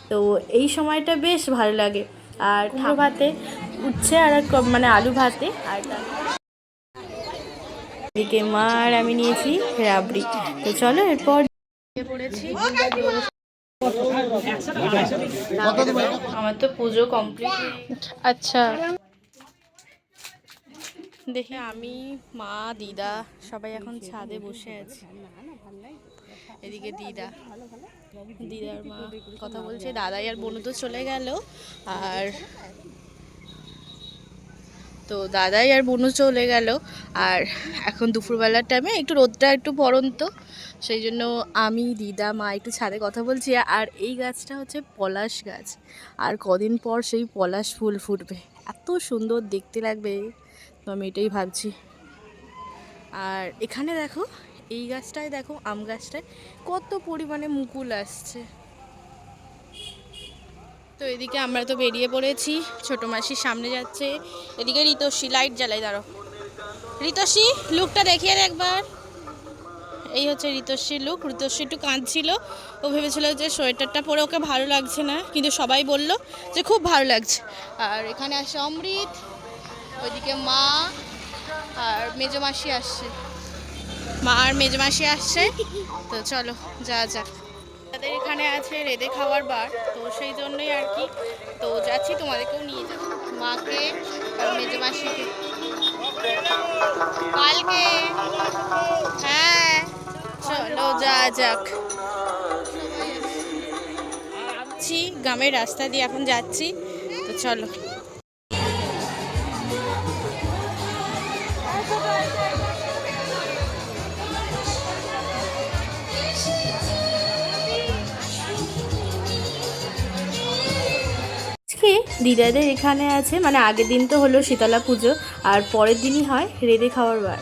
তো এই সময়টা বেশ ভালো লাগে। আর কুমড়ো ভাতে উচ্ছে আর মানে আলু ভাতে, আর এদিকে মা আর আমি নিয়েছি রাবড়ি। তো চলো এরপর পড়েছি। আমার তো পুজো কমপ্লিট। আচ্ছা, দেখি আমি, মা, দিদা সবাই এখন ছাদে বসে আছি। এদিকে দিদার মা কথা বলছে, দাদাই আর বোনু তো চলে গেল। আর তো দাদাই আর বোনু চলে গেল। আর এখন দুপুরবেলার টাইমে একটু রোদটা একটু পড়ন্ত, সেই জন্য আমি, দিদা, মা একটু ছাদে কথা বলছি। আর এই গাছটা হচ্ছে পলাশ গাছ, আর কদিন পর সেই পলাশ ফুল ফুটবে, এত সুন্দর দেখতে লাগবে, তো আমি এটাই ভাবছি। আর এখানে দেখো, এই গাছটায় দেখো, আম গাছটায় কত পরিমাণে মুকুল আসছে। তো এদিকে আমরা তো বেরিয়ে পড়েছি, ছোট মাসির সামনে যাচ্ছে। এদিকে ঋতস্বী লাইট জ্বালাই, দাঁড়ো ঋতস্বী, লুকটা দেখিয়ে দে একবার। এই হচ্ছে ঋতস্বীর লুক। ঋতস্বী একটু কাঁদছিল, ও ভেবেছিল যে সোয়েটারটা পরে ওকে ভালো লাগছে না, কিন্তু সবাই বলল যে খুব ভালো লাগছে। আর এখানে আসছে অমৃত, ওইদিকে মা আর মেজো মাসি আসছে, মা আর মেজো মাসি আসছে। তো চলো যা যাক, তাদের এখানে আছে রেঁধে খাওয়ার বার, তো সেই জন্যই আর কি। তো যাচ্ছি, তোমাদেরকেও নিয়ে যাবো, মাকে আর মেজো মাসিকে কালকে। হ্যাঁ চলো যা যাক। গ্রামের রাস্তা দিয়ে এখন যাচ্ছি, তো চলো। আজকে দিদাদের এখানে আছে, মানে আগের দিন তো হলো শীতলা পুজো, আর পরের দিনই হয় রেঁধে খাওয়ার বার।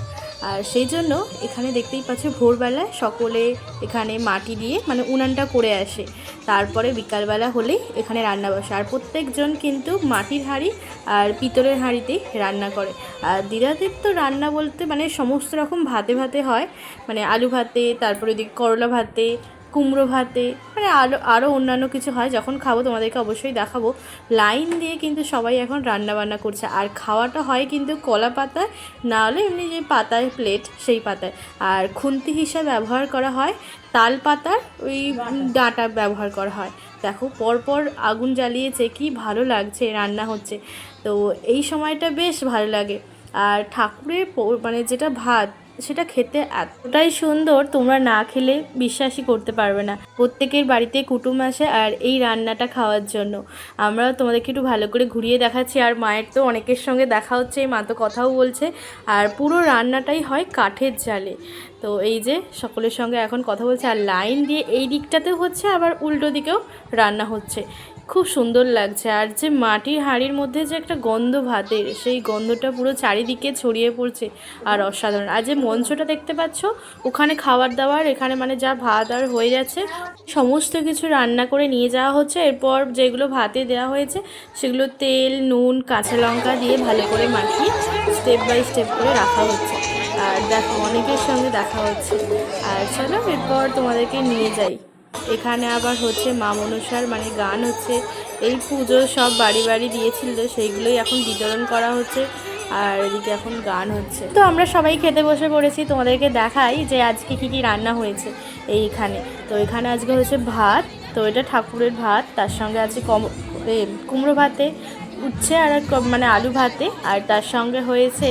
আর সেই জন্য এখানে দেখতেই পাচ্ছ, ভোরবেলায় সকলে এখানে মাটি দিয়ে মানে উনানটা করে আসে, তারপরে বিকালবেলা হলেই এখানে রান্না বসে। আর প্রত্যেকজন কিন্তু মাটির হাঁড়ি আর পিতলের হাঁড়িতে রান্না করে। আর দিদাদের তো রান্না বলতে মানে সমস্ত রকম ভাতে ভাতে হয়, মানে আলু ভাতে, তারপরে ওদিকে করলা ভাতে, কুমড়ো ভাতে, মানে আরও অন্যান্য কিছু হয়। যখন খাবো তোমাদেরকে অবশ্যই দেখাবো। লাইন দিয়ে কিন্তু সবাই এখন রান্না বান্না করছে। আর খাওয়াটা হয় কিন্তু কলা পাতায়, না হলে এমনি যে পাতায় প্লেট, সেই পাতায়। আর খুন্তি হিসাবে ব্যবহার করা হয় তাল পাতার ওই ডাঁটা ব্যবহার করা হয়। দেখো পরপর আগুন জ্বালিয়েছে, কি ভালো লাগছে, রান্না হচ্ছে। তো এই সময়টা বেশ ভালো লাগে। আর ঠাকুরের মানে যেটা ভাত, সেটা খেতে এতটাই সুন্দর, তোমরা না খেলে বিশ্বাসই করতে পারবে না। প্রত্যেকের বাড়িতে কুটুম আসে আর এই রান্নাটা খাওয়ার জন্য। আমরাও তোমাদেরকে একটু ভালো করে ঘুরিয়ে দেখাচ্ছি। আর মায়ের তো অনেকের সঙ্গে দেখা হচ্ছে, মা তো কথাও বলছে। আর পুরো রান্নাটাই হয় কাঠের জালে। তো এই যে সকলের সঙ্গে এখন কথা বলছে, আর লাইন দিয়ে এই দিকটাতেও হচ্ছে, আবার উল্টো দিকেও রান্না হচ্ছে, খুব সুন্দর লাগছে। আর যে মাটির হাঁড়ির মধ্যে যে একটা গন্ধ ভাতের, সেই গন্ধটা পুরো চারিদিকে ছড়িয়ে পড়ছে, আর অসাধারণ। আর যে মঞ্চটা দেখতে পাচ্ছ, ওখানে খাবার দাবার, এখানে মানে যা ভাত আর হয়ে যাচ্ছে, সমস্ত কিছু রান্না করে নিয়ে যাওয়া হচ্ছে। এরপর যেগুলো ভাতে দেওয়া হয়েছে, সেগুলো তেল, নুন, কাঁচা লঙ্কা দিয়ে ভালো করে মাখিয়ে স্টেপ বাই স্টেপ করে রাখা হচ্ছে। আর দেখো অনেকের সঙ্গে দেখা হচ্ছে। আর চলো এরপর তোমাদেরকে নিয়ে যাই। এখানে আবার হচ্ছে মা মনসার মানে গান হচ্ছে। এই পুজো সব বাড়ি বাড়ি দিয়েছিল, সেইগুলোই এখন বিতরণ করা হচ্ছে। আর এদিকে এখন গান হচ্ছে। তো আমরা সবাই খেতে বসে পড়েছি, তোমাদেরকে দেখাই যে আজকে কী কী রান্না হয়েছে এইখানে। তো এখানে আজকে হচ্ছে ভাত, তো এটা ঠাকুরের ভাত, তার সঙ্গে আছে কুমড়ো ভাতে, উচ্ছে আর মানে আলু ভাতে, আর তার সঙ্গে হয়েছে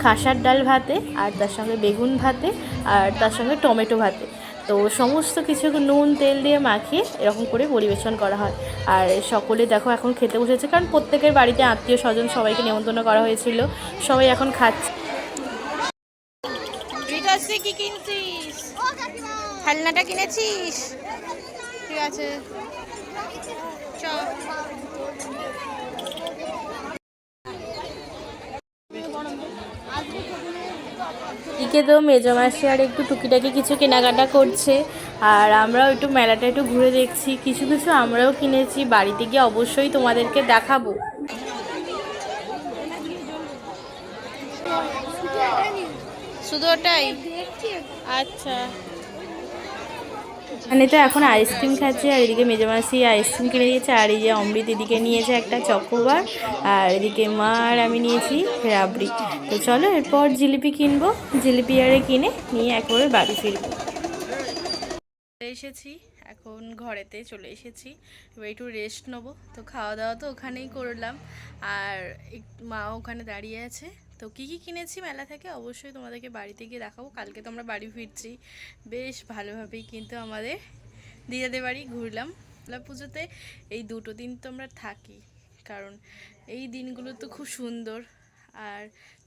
খাসার ডাল ভাতে, আর তার সঙ্গে বেগুন ভাতে, আর তার সঙ্গে টমেটো ভাতে। তো সমস্ত কিছু নুন তেল দিয়ে মাখিয়ে এরকম করে পরিবেশন করা হয়। আর সকলে দেখো এখন খেতে বসেছে, কারণ প্রত্যেকের বাড়িতে আত্মীয় স্বজন সবাইকে নেমন্তন্ন করা হয়েছিল, সবাই এখন খাচ্ছে। কি কিনছিস? খেলনাটা কিনেছিস? ঠিক আছে চ। এদিকে তো মেজো মাসি আর একটু টুকিটাকি কিছু কেনাকাটা করছে, আর আমরাও একটু মেলাটা একটু ঘুরে দেখছি। কিছু কিছু আমরাও কিনেছি, বাড়িতে গিয়ে অবশ্যই তোমাদেরকে দেখাবো। শুধু ওটাই? আচ্ছা মানে তো এখন আইসক্রিম খাচ্ছে, আর এদিকে মেজমাসি আইসক্রিম কিনে দিয়েছে, আর এই যে অমৃত এদিকে নিয়েছে একটা চকোবার, আর এদিকে মা আর আমি নিয়েছি রাবড়ি। তো চলো এরপর জিলিপি কিনবো, জিলিপি আরে কিনে নিয়ে একবারে বাড়ি ফিরবো। এসেছি এখন ঘরেতে চলে এসেছি, এবার একটু রেস্ট নেবো। তো খাওয়া দাওয়া তো ওখানেই করলাম, আর মা ওখানে দাঁড়িয়ে আছে। তো কী কী কিনেছি মেলা থেকে অবশ্যই তোমাদেরকে বাড়িতে গিয়ে দেখাবো। কালকে তো আমরা বাড়ি ফিরছি বেশ ভালোভাবেই, কিন্তু আমাদের দিদাদের বাড়ি ঘুরলাম পুজোতে। এই 2 দিন তো আমরা থাকি, কারণ এই দিনগুলো তো খুব সুন্দর। আর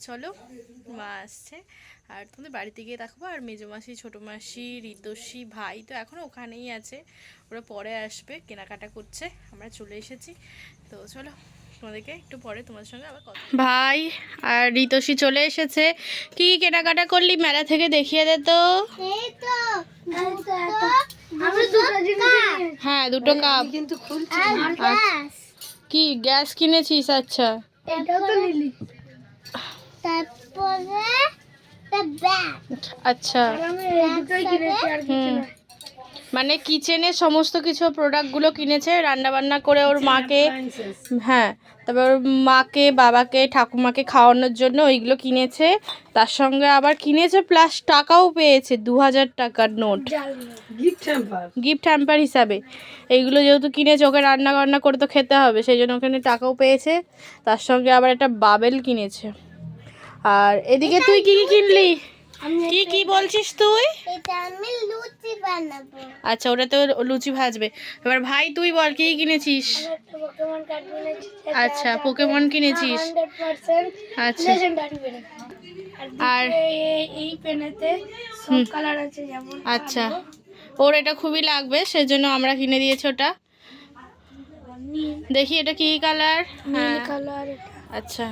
চলো মা আসছে আর তোমাদের বাড়িতে গিয়ে দেখাবো। আর মেজো মাসি, ছোটো মাসি, ঋতস্বী, ভাই তো এখনও ওখানেই আছে, ওরা পরে আসবে, কেনাকাটা করছে। আমরা চলে এসেছি, তো চলো তোমাদেরকে একটু পরে তোমার সঙ্গে আবার কথা। ভাই আর ঋতস্বী চলে এসেছে। কি কেনাকাটা করলি মেলা থেকে, দেখিয়ে দে তো। হ্যাঁ 2 কাপ কিন্তু কি গ্যাস কিনেছিস? আচ্ছা আচ্ছা মানে কিচেনের সমস্ত কিছু প্রোডাক্টগুলো কিনেছে, রান্নাবান্না করে ওর মাকে, হ্যাঁ তারপর ওর মাকে, বাবাকে, ঠাকুমাকে খাওয়ানোর জন্য ওইগুলো কিনেছে। তার সঙ্গে আবার কিনেছে প্লাস টাকাও পেয়েছে, 2000 টাকার নোট গিফট হ্যাম্পার হিসাবে। এইগুলো যেহেতু কিনেছে, ওকে রান্না বান্না করে তো খেতে হবে, সেই জন্য ওখানে টাকাও পেয়েছে। তার সঙ্গে আবার একটা বাবেল কিনেছে। আর এদিকে তুই কি কি কিনলি? কি কি বলছিস তুই? এটা আমি লুচি বানাবো। আচ্ছা ওটা তো লুচি ভাজবে। এবার ভাই তুই বল কি কিনেছিস? পোকেমন কার্ড কিনেছি। আচ্ছা পোকেমন কিনেছিস। 100% আচ্ছা লেজেন্ডারি পেন। আর এই পেনেতে সব কালার আছে যেমন। আচ্ছা ওর এটা খুবই লাগবে, সেজন্য আমরা কিনে দিয়েছি ওটা। দেখি এটা কি কালার? নীল কালার এটা। আচ্ছা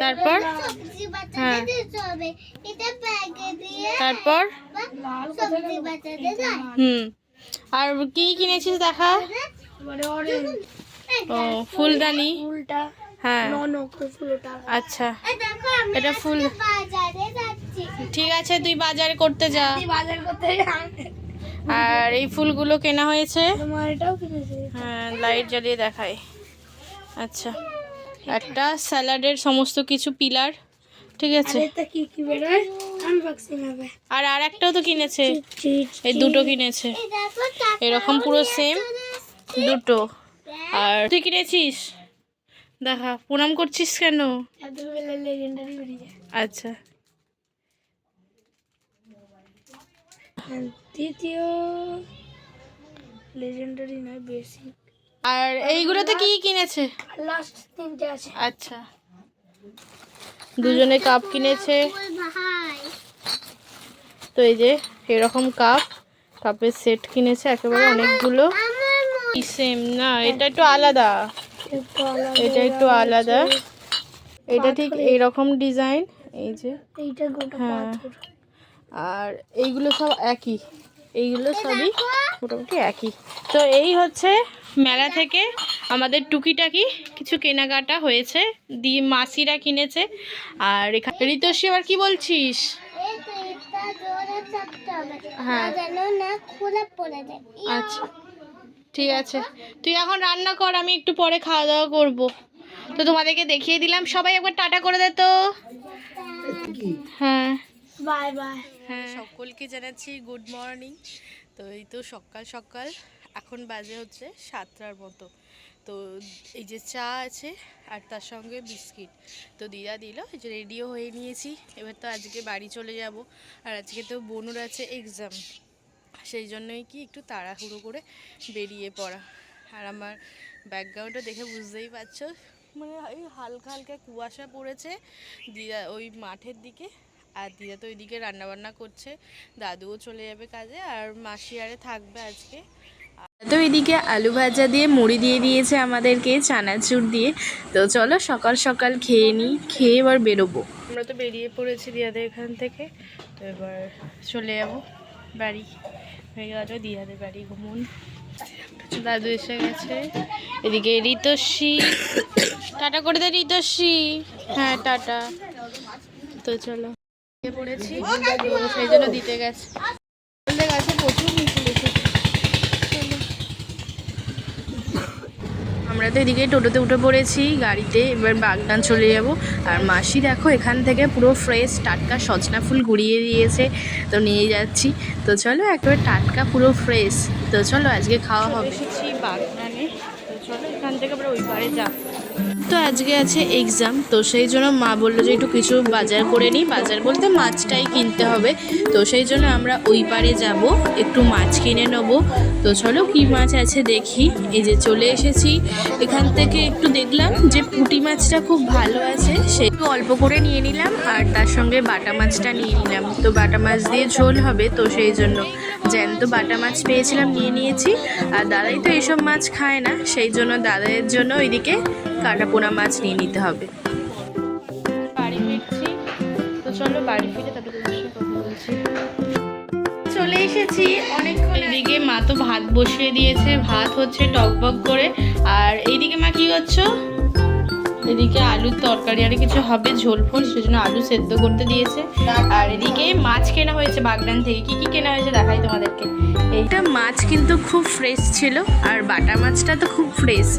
তারপর সবজি বাটাতে দিতে হবে। এটা ব্যাগে দিয়ে তারপর সবজি বাটাতে যায়। আর কি কিনেছিস দেখা? মানে অরেঞ্জ ও ফুলদানি, ফুলটা হ্যাঁ ফুলটা। আচ্ছা দেখো আমি এটা ফুল। বাজারে যাচ্ছি। ঠিক আছে তুই বাজার করতে যা। বাজার করতে যাচ্ছি। আর এই ফুলগুলো কেনা হয়েছে। তোমার এটাও কিনেছি। হ্যাঁ লাইট জ্বালিয়ে দেখাই। আচ্ছা একটা স্যালাডের সমস্ত কিছু পিলার, ঠিক আছে। এটা কি কি বেরোয় আনবক্সিং হবে। আর আরেকটাও তো কিনেছে, এই 2টো কিনেছে এরকম পুরো সেম 2টো। আর তুই কিনেছিস দেখা, প্রণাম করছিস কেন? লেজেন্ডারি বেরিয়ে। আচ্ছা দ্বিতীয় লেজেন্ডারি নয় বেসিক। আর এইগুলোতে কি কিনেছে? লাস্ট 3টে আছে। আচ্ছা দুজনে কাপ কিনেছে। তো এই যে এরকম কাপের সেট কিনেছে একেবারে অনেকগুলো। সেম না, এটা একটু আলাদা, এটা একটু আলাদা। এটা ঠিক এইরকম ডিজাইন, এই যে এইটা গোটা পাথর। আর এইগুলো সব একই, এইগুলো সবই মোটামুটি একই। তো এই হচ্ছে মেলা থেকে আমাদের টুকিটাকি কিছু কেনাকাটা হয়েছে, মাসিরা কিনেছে। আর এখানে ঋতস্বী আবার কি বলছিস? হ্যাঁ আচ্ছা ঠিক আছে, তুই এখন রান্না কর, আমি একটু পরে খাওয়া দাওয়া করবো। তো তোমাদেরকে দেখিয়ে দিলাম, সবাই একবার টাটা করে দে তো। হ্যাঁ বাই বাই। হ্যাঁ সকলকে জানাচ্ছি গুড মর্নিং। তো এই তো সকাল সকাল এখন বাজে হচ্ছে 7টার মতো। তো এই যে চা আছে আর তার সঙ্গে বিস্কিট তো দিদা দিল, এই যে রেডিও হয়ে নিয়েছি। এবার তো আজকে বাড়ি চলে যাব, আর আজকে তো বোনুর আছে এক্সাম, সেই জন্যই কি একটু তাড়াহুড়ো করে বেরিয়ে পড়া। আর আমার ব্যাকগ্রাউন্ডটা দেখে বুঝতেই পারছো, মানে এই হালকা হালকা কুয়াশা পড়েছে দিদা ওই মাঠের দিকে, আর দিদা তো ওইদিকে রান্নাবান্না করছে। দাদুও চলে যাবে কাজে, আর মাসি আরে থাকবে আজকে। তো এদিকে আলু ভাজা দিয়ে মুড়ি দিয়ে দিয়েছে আমাদেরকে চানাচুর দিয়ে। তো চলো সকাল সকাল খেয়ে নিই, খেয়ে এবার বেরোবো। আমরা তো বেরিয়ে পড়েছি দিদাদের এখান থেকে, তো এবার চলে যাবো বাড়ি। হয়ে গেল দিদাদের বাড়ি ঘুমন। দাদু এসে গেছে, এদিকে ঋতস্বী টাটা করে দে ঋতস্বী। হ্যাঁ টাটা। তো চলো পড়েছি, সেই জন্য দিতে গেছে প্রচুর মিছিল আমরা তো এদিকে টোটোতে উঠে পড়েছি গাড়িতে, এবার বাগনান চলে যাব। আর মাসি দেখো এখান থেকে পুরো ফ্রেশ টাটকা সজনা ফুল গুঁড়িয়ে দিয়েছে, তো নিয়ে যাচ্ছি। তো চলো একেবারে টাটকা পুরো ফ্রেশ। তো চলো আজকে খাওয়া হবে। এসেছি বাগনানে, তো চলো এখান থেকে আমরা ওই পারে যাব। তো আজকে আছে এক্সাম, তো সেই জন্য মা বললো যে একটু কিছু বাজার করে নিই। বাজার বলতে মাছটাই কিনতে হবে, তো সেই জন্য আমরা ওই পারে যাব, একটু মাছ কিনে নেবো। তো চলো কি মাছ আছে দেখি। এই যে চলে এসেছি, এখান থেকে একটু দেখলাম যে পুঁটি মাছটা খুব ভালো আছে, সে একটু অল্প করে নিয়ে নিলাম। আর তার সঙ্গে বাটা মাছটা নিয়ে নিলাম, তো বাটা মাছ দিয়ে ঝোল হবে, তো সেই জন্য জ্যান্ত বাটা মাছ পেয়েছিলাম নিয়ে নিয়েছি। আর দাদাই তো এইসব মাছ খায় না, সেই জন্য দাদাইয়ের জন্য ওইদিকে কাটা পোনা মাছ নিয়ে নিতে হবে। বাড়ি ফিরছি, তো চলো বাড়ি ফিরে তাদের কথা বলছি। চলে এসেছি অনেকক্ষণ। এদিকে মা তো ভাত বসিয়ে দিয়েছে, ভাত হচ্ছে টকবক করে। আর এইদিকে মা কি করছো? এদিকে আলুর তরকারি আর কিছু হবে ঝোল ফোল, সেজন্য আলু সেদ্ধ করতে দিয়েছে। আর এদিকে মাছ কেনা হয়েছে বাগদান থেকে। কি কি কেনা হয়েছে দেখাই তোমাদেরকে। এইটা মাছ কিন্তু খুব ফ্রেশ ছিল, আর বাটা মাছটা তো খুব ফ্রেশ।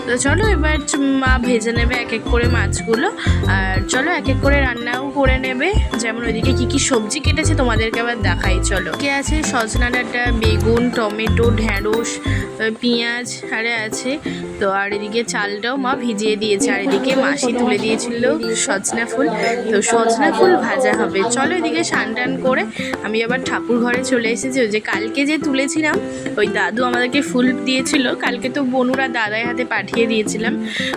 তো চলো এবার মা ভেজে নেবে এক এক করে মাছগুলো, আর চলো এক এক করে রান্নাও করে নেবে। যেমন ওইদিকে কি কি সবজি কেটেছে তোমাদেরকে আবার দেখাই। চলো কি আছে, সজনা ডাঁটা, বেগুন, টমেটো, ঢ্যাঁড়স, পেঁয়াজ আরে আছে। তো আর এদিকে চালটাও মা ভিজিয়ে দিয়েছে। আর এদিকে মাসি তুলে দিয়েছিল সজনা ফুল, তো সজনা ফুল ভাজা হবে। চলো এদিকে স্নান টান করে আমি আবার ঠাকুর ঘরে চলে এসেছি। ওই যে কালকে যে তুলেছিলাম, ওই দাদু আমাদেরকে ফুল দিয়েছিল কালকে, তো বনুরা দাদার হাতে পাঠিয়ে দিয়েছিলাম,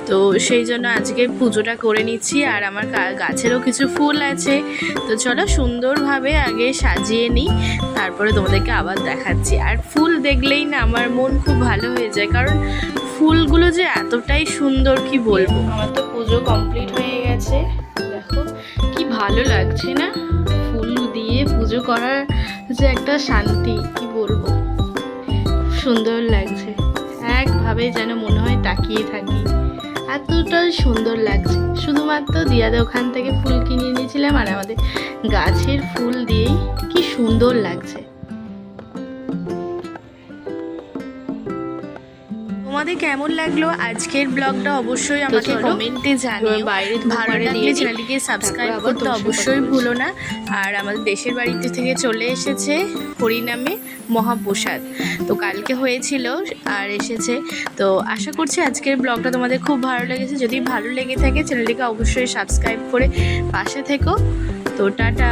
তো সেই জন্য আজকে পুজোটা করে নিচ্ছি। আর আমার গাছেরও কিছু ফুল আছে, তো চলো সুন্দরভাবে আগে সাজিয়ে নিই, তারপরে তোমাদেরকে আবার দেখাচ্ছি। আর ফুল দেখলেই না আমার মন খুব ভালো হয়ে যায়, কারণ ফুলগুলো যে এতটাই সুন্দর কি বলবো। আমার তো পুজো কমপ্লিট হয়ে গেছে, দেখো কি ভালো লাগছে না, ফুল দিয়ে পুজো করার যে একটা শান্তি কি বলবো, সুন্দর লাগছে। একভাবে যেন মনে হয় তাকিয়ে থাকি, এতটা সুন্দর লাগছে। শুধুমাত্র দিয়াদের ওখান থেকে ফুল কিনে নিয়েছিলাম, আর আমাদের গাছের ফুল দিয়েই কি সুন্দর লাগছে। তোমাদের কেমন লাগলো আজকের ব্লগটা অবশ্যই আমাকে কমেন্টে জানিও। বাইরে ভালো লাগলে চ্যানেলটিকে সাবস্ক্রাইব করতে অবশ্যই ভুলো না। আর আমাদের দেশের বাড়িতে থেকে চলে এসেছে হরিনামে মহাপ্রসাদ, তো কালকে হয়েছিল আর এসেছে। তো আশা করছি আজকের ব্লগটা তোমাদের খুব ভালো লেগেছে। যদি ভালো লেগে থাকে চ্যানেলটিকে অবশ্যই সাবস্ক্রাইব করে পাশে থেকো। তো টাটা।